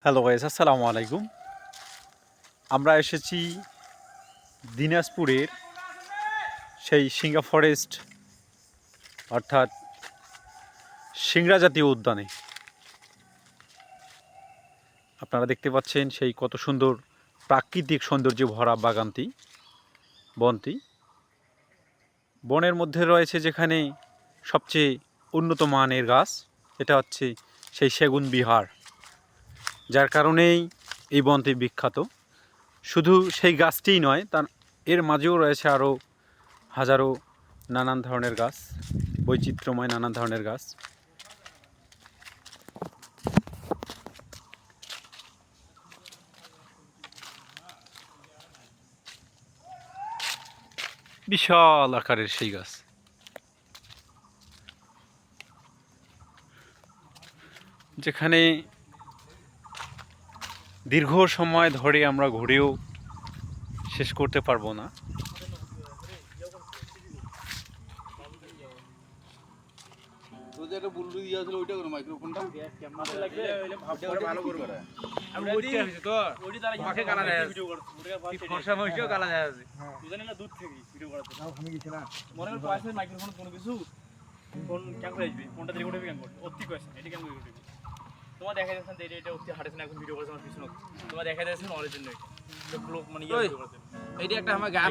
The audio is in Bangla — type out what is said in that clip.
হ্যালো গাইস, আসসালামু আলাইকুম। আমরা এসেছি দিনাজপুরের সেই সিংহা ফরেস্ট অর্থাৎ সিংড়া জাতীয় উদ্যানে। আপনারা দেখতে পাচ্ছেন সেই কত সুন্দর প্রাকৃতিক সৌন্দর্যে ভরা বাগানটি, বনটি। বনের মধ্যে রয়েছে যেখানে সবচেয়ে উন্নত মানের গাছ, এটা হচ্ছে সেই সেগুন বিহার, যার কারণেই এই বনটি বিখ্যাত। শুধু সেই গাছটিই নয়, তার এর মাঝেও রয়েছে আরও হাজারো নানান ধরনের গাছ, বৈচিত্র্যময় নানান ধরনের গাছ। বিশাল আকারের সেই গাছ, যেখানে দীর্ঘ সময় ধরে আমরা ঘুরেও শেষ করতে পারবো না। তোমার দেখা যাচ্ছে না এটা অতি হাঁটেছে না, এখন ভিডিও করেছে আমার পিছনে তোমার দেখা যাচ্ছে না অরিজিনাল এটা ব্লগ মানে এইটা একটা আমার গান